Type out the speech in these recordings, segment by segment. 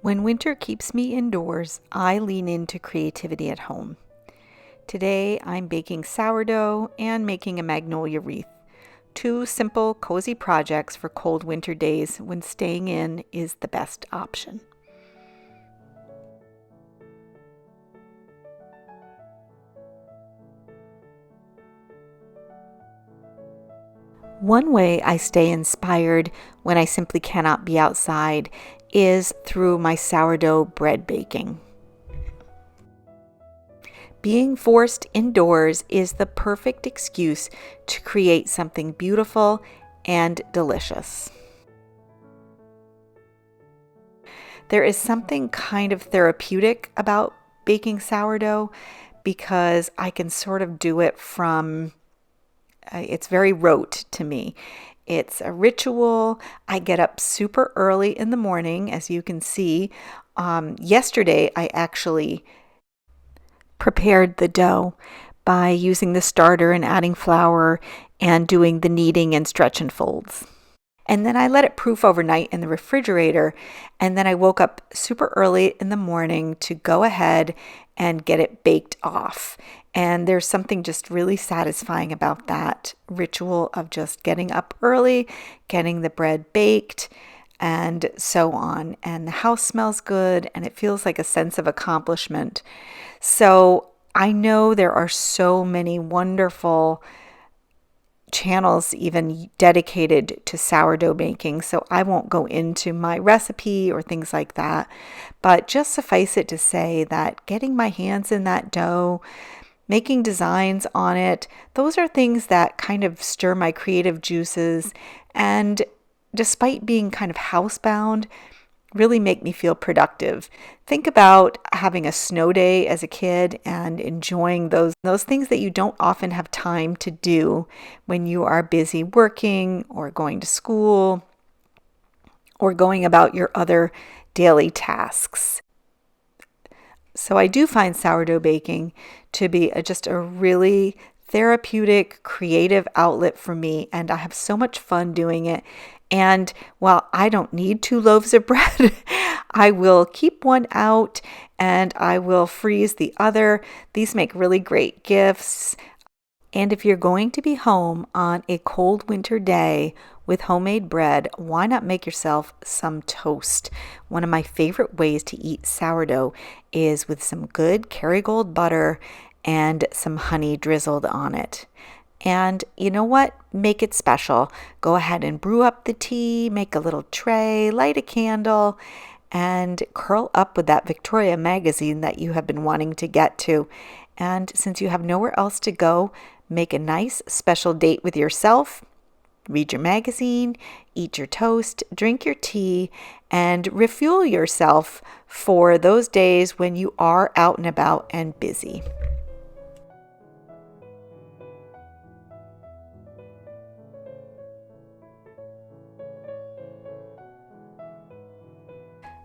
When winter keeps me indoors, I lean into creativity at home. Today, I'm baking sourdough and making a magnolia wreath. Two simple, cozy projects for cold winter days when staying in is the best option. One way I stay inspired when I simply cannot be outside is through my sourdough bread baking. Being forced indoors is the perfect excuse to create something beautiful and delicious. There is something kind of therapeutic about baking sourdough because I can sort of do it from, it's very rote to me. It's a ritual. I get up super early in the morning, as you can see. Yesterday, I actually prepared the dough by using the starter and adding flour and doing the kneading and stretch and folds. And then I let it proof overnight in the refrigerator. And then I woke up super early in the morning to go ahead and get it baked off. And there's something just really satisfying about that ritual of just getting up early, getting the bread baked, and so on. And the house smells good and it feels like a sense of accomplishment. So I know there are so many wonderful channels even dedicated to sourdough baking, so I won't go into my recipe or things like that, but just suffice it to say that getting my hands in that dough, making designs on it, those are things that kind of stir my creative juices, and despite being kind of housebound, really make me feel productive. Think about having a snow day as a kid and enjoying those things that you don't often have time to do when you are busy working or going to school or going about your other daily tasks. So I do find sourdough baking to be just a really therapeutic, creative outlet for me, and I have so much fun doing it. And while I don't need 2 loaves of bread, I will keep one out and I will freeze the other. These make really great gifts. And if you're going to be home on a cold winter day with homemade bread, why not make yourself some toast? One of my favorite ways to eat sourdough is with some good Kerrygold butter and some honey drizzled on it. And you know what? Make it special. Go ahead and brew up the tea, make a little tray, light a candle, and curl up with that Victoria magazine that you have been wanting to get to. And since you have nowhere else to go, make a nice special date with yourself. Read your magazine, eat your toast, drink your tea, and refuel yourself for those days when you are out and about and busy.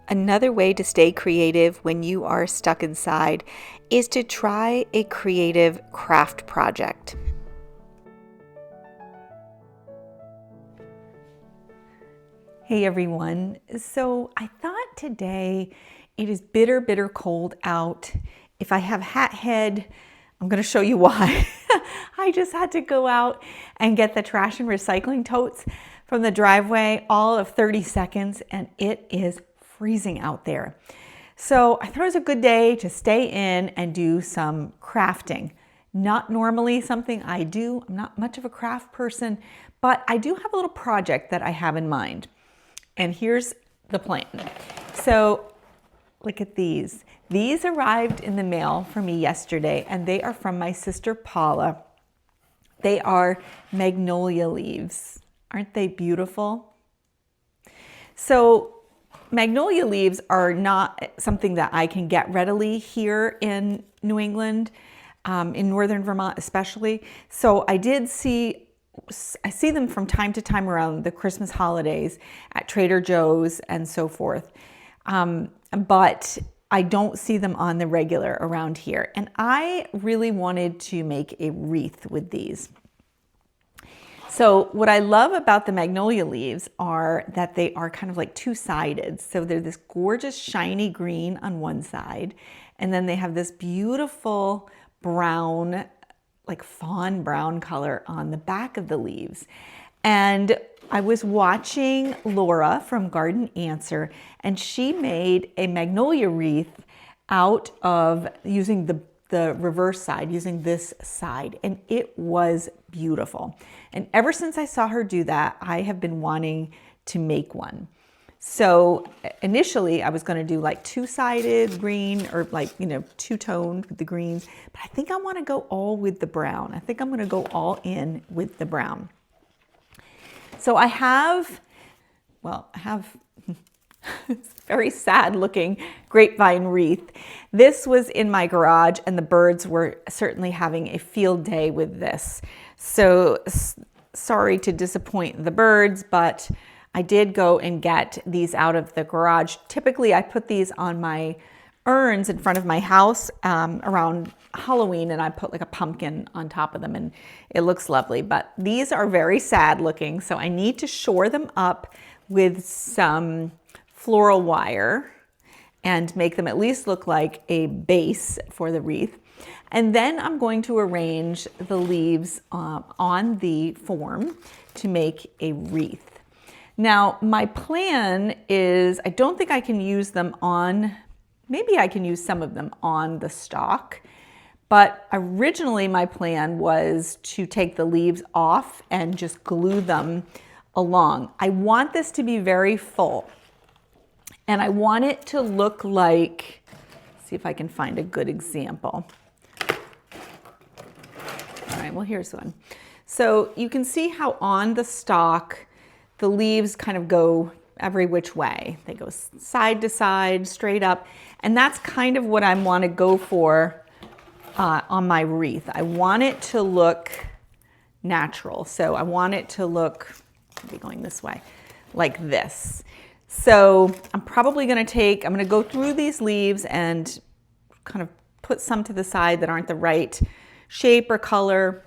Another way to stay creative when you are stuck inside is to try a creative craft project. Hey everyone. So I thought today it is bitter, bitter cold out. If I have hat head, I'm going to show you why. I just had to go out and get the trash and recycling totes from the driveway, all of 30 seconds, and it is freezing out there. So I thought it was a good day to stay in and do some crafting. Not normally something I do. I'm not much of a craft person, but I do have a little project that I have in mind. And here's the plan. So look at these. These arrived in the mail for me yesterday, and they are from my sister Paula. They are magnolia leaves. Aren't they beautiful? So magnolia leaves are not something that I can get readily here in New England, in northern Vermont especially. So I see them from time to time around the Christmas holidays at Trader Joe's and so forth. But I don't see them on the regular around here. And I really wanted to make a wreath with these. So what I love about the magnolia leaves are that they are kind of like two-sided. So they're this gorgeous shiny green on one side, and then they have this beautiful brown, like fawn brown color on the back of the leaves. And I was watching Laura from Garden Answer, and she made a magnolia wreath out of using the reverse side, using this side, and it was beautiful. And ever since I saw her do that, I have been wanting to make one. So initially I was going to do like two-sided green, or like, you know, two-toned with the greens, but I think I want to go all with the brown. I think I'm going to go all in with the brown. So I have it's very sad looking grapevine wreath. This was in my garage, and the birds were certainly having a field day with this. So sorry to disappoint the birds, but I did go and get these out of the garage. Typically I put these on my urns in front of my house around Halloween, and I put like a pumpkin on top of them, and it looks lovely. But these are very sad looking, so I need to shore them up with some floral wire and make them at least look like a base for the wreath. And then I'm going to arrange the leaves on the form to make a wreath. Now, my plan is, I don't think I can use them on, maybe I can use some of them on the stalk, but originally my plan was to take the leaves off and just glue them along. I want this to be very full, and I want it to look like, see if I can find a good example. All right, well, here's one. So you can see how on the stalk, the leaves kind of go every which way. They go side to side, straight up. And that's kind of what I want to go for on my wreath. I want it to look natural. So I want it to look, maybe going this way, like this. So I'm probably going to I'm going to go through these leaves and kind of put some to the side that aren't the right shape or color.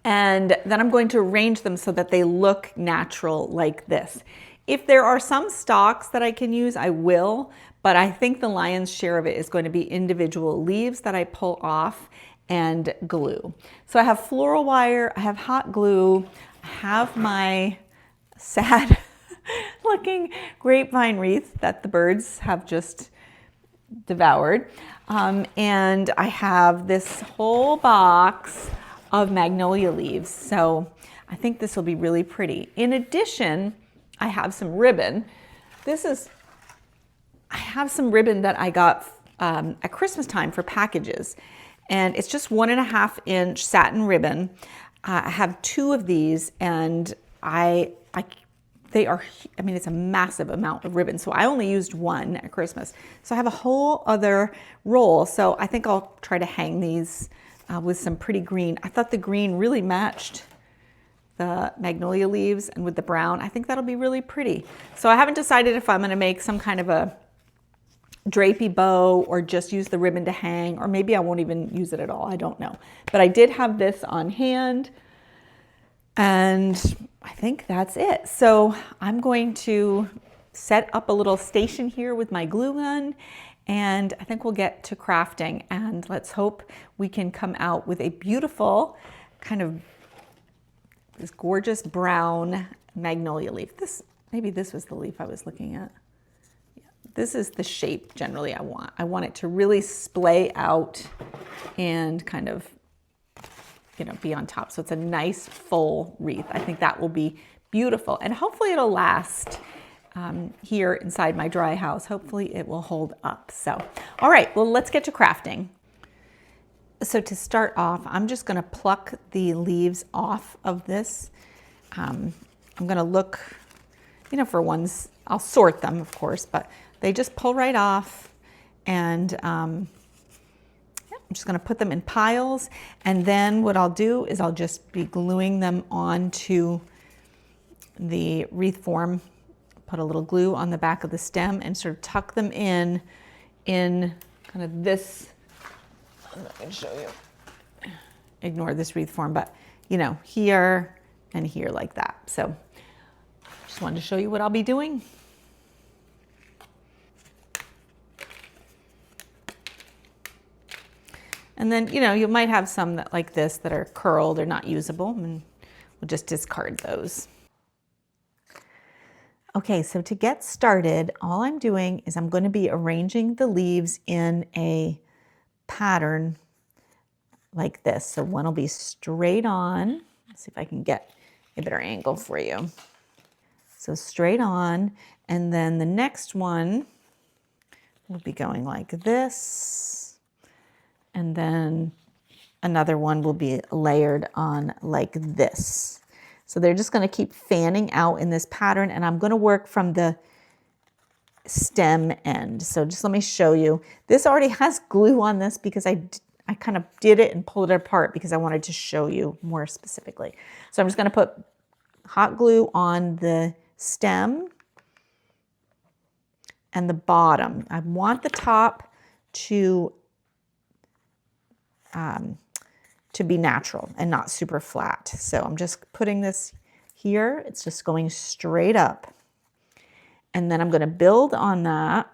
And then I'm going to arrange them so that they look natural like this. If there are some stalks that I can use, I will, but I think the lion's share of it is going to be individual leaves that I pull off and glue. So I have floral wire, I have hot glue, I have my sad looking grapevine wreath that the birds have just devoured. And I have this whole box of magnolia leaves. So I think this will be really pretty. In addition, I have some ribbon. I have some ribbon that I got at Christmas time for packages. And it's just 1.5 inch satin ribbon. I have 2 of these, and it's a massive amount of ribbon. So I only used 1 at Christmas. So I have a whole other roll. So I think I'll try to hang these with some pretty green. I thought the green really matched the magnolia leaves, and with the brown, I think that'll be really pretty. So I haven't decided if I'm gonna make some kind of a drapey bow or just use the ribbon to hang, or maybe I won't even use it at all, I don't know. But I did have this on hand, and I think that's it. So I'm going to set up a little station here with my glue gun, and I think we'll get to crafting, and let's hope we can come out with a beautiful kind of this gorgeous brown magnolia leaf. Maybe this was the leaf I was looking at. Yeah, this is the shape generally I want. I want it to really splay out and kind of, be on top. So it's a nice full wreath. I think that will be beautiful, and hopefully it'll last here inside my dry house. Hopefully it will hold up. So, all right, well, let's get to crafting. So to start off, I'm just gonna pluck the leaves off of this. I'm gonna look, for ones, I'll sort them, of course, but they just pull right off. And I'm just gonna put them in piles. And then what I'll do is I'll just be gluing them onto the wreath form, put a little glue on the back of the stem and sort of tuck them in kind of this. I can show you. Ignore this wreath form, but here and here like that. So just wanted to show you what I'll be doing. And then, you know, you might have some that like this that are curled or not usable, and we'll just discard those. Okay, so to get started, all I'm doing is I'm going to be arranging the leaves in a pattern like this. So one will be straight on. Let's see if I can get a better angle for you. So straight on, and then the next one will be going like this, and then another one will be layered on like this. So they're just going to keep fanning out in this pattern, and I'm going to work from the stem end. So just let me show you. This already has glue on this because I kind of did it and pulled it apart because I wanted to show you more specifically. So I'm just going to put hot glue on the stem and the bottom. I want the top to be natural and not super flat. So I'm just putting this here. It's just going straight up. And then I'm going to build on that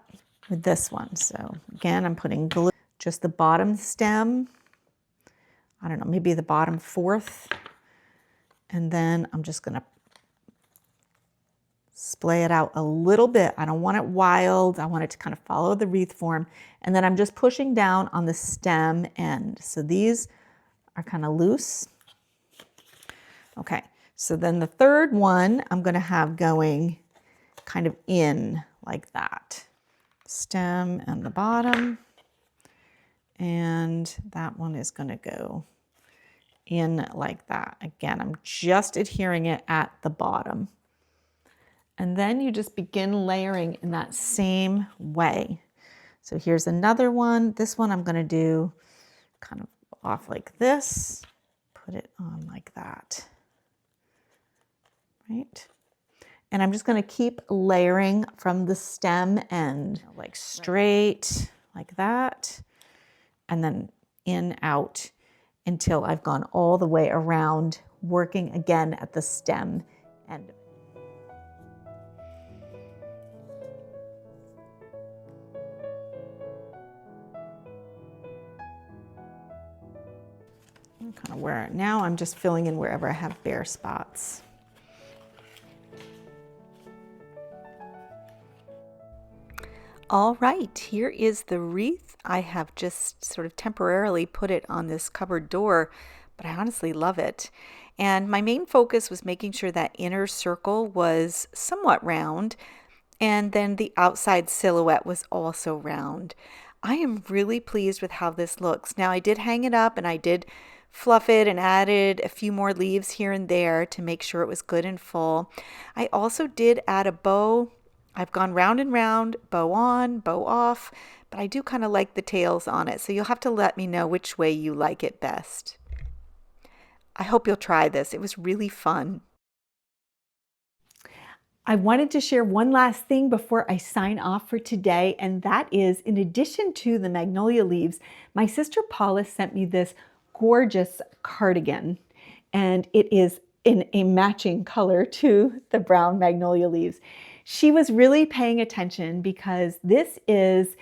with this one. So again, I'm putting glue, just the bottom stem. I don't know, maybe the bottom fourth. And then I'm just going to splay it out a little bit. I don't want it wild. I want it to kind of follow the wreath form. And then I'm just pushing down on the stem end. So these are kind of loose. Okay, so then the third one I'm going to have going kind of in like that. Stem and the bottom. And that one is going to go in like that. Again, I'm just adhering it at the bottom. And then you just begin layering in that same way. So here's another one. This one I'm going to do kind of off like this, put it on like that, right? And I'm just going to keep layering from the stem end, like straight like that, and then in, out, until I've gone all the way around, working again at the stem end. Kind of where now I'm just filling in wherever I have bare spots. All right, here is the wreath. I have just sort of temporarily put it on this cupboard door, but I honestly love it. And my main focus was making sure that inner circle was somewhat round, and then the outside silhouette was also round. I am really pleased with how this looks. Now I did hang it up and I did fluff it and added a few more leaves here and there to make sure it was good and full. I also did add a bow. I've gone round and round, bow on, bow off, but I do kind of like the tails on it. So you'll have to let me know which way you like it best. I hope you'll try this. It was really fun. I wanted to share one last thing before I sign off for today, and that is, in addition to the magnolia leaves, my sister Paula sent me this gorgeous cardigan, and it is in a matching color to the brown magnolia leaves. She was really paying attention because this is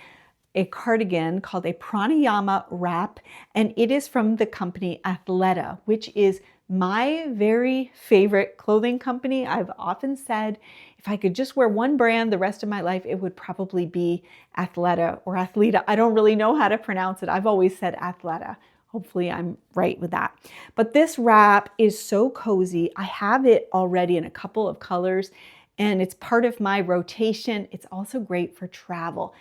a cardigan called a pranayama wrap, and it is from the company Athleta, which is my very favorite clothing company. I've often said if I could just wear one brand the rest of my life, it would probably be Athleta or Athleta. I don't really know how to pronounce it. I've always said Athleta. Hopefully I'm right with that. But this wrap is so cozy. I have it already in a couple of colors, and it's part of my rotation. It's also great for travel.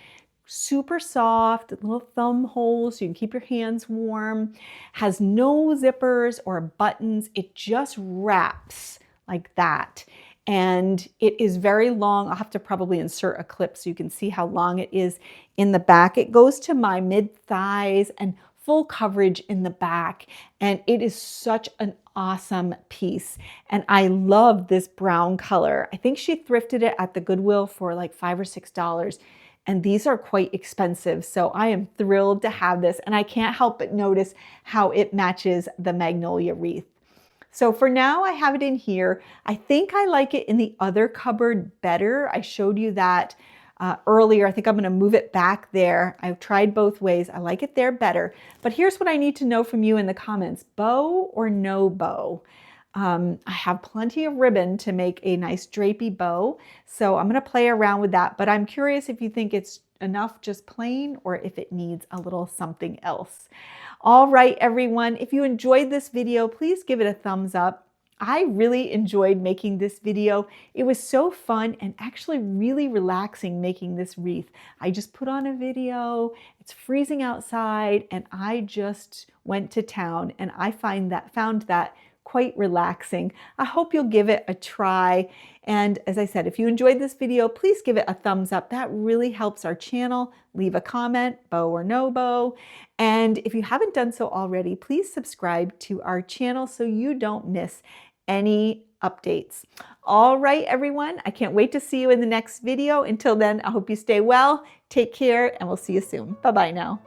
Super soft, little thumb holes so you can keep your hands warm. Has no zippers or buttons. It just wraps like that. And it is very long. I'll have to probably insert a clip so you can see how long it is in the back. It goes to my mid-thighs and full coverage in the back, and it is such an awesome piece. And I love this brown color. I think she thrifted it at the Goodwill for like $5 or $6, and these are quite expensive. So I am thrilled to have this, and I can't help but notice how it matches the magnolia wreath. So for now, I have it in here. I think I like it in the other cupboard better. I showed you that earlier. I think I'm going to move it back there. I've tried both ways. I like it there better. But here's what I need to know from you in the comments. Bow or no bow? I have plenty of ribbon to make a nice drapey bow, so I'm going to play around with that, but I'm curious if you think it's enough just plain or if it needs a little something else. All right, everyone, if you enjoyed this video, please give it a thumbs up. I really enjoyed making this video. It was so fun and actually really relaxing making this wreath. I just put on a video, it's freezing outside, and I just went to town, and I found that quite relaxing. I hope you'll give it a try. And as I said, if you enjoyed this video, please give it a thumbs up. That really helps our channel. Leave a comment, bow or no bow. And if you haven't done so already, please subscribe to our channel so you don't miss any updates. All right, everyone, I can't wait to see you in the next video. Until then, I hope you stay well, take care, and we'll see you soon. Bye-bye now.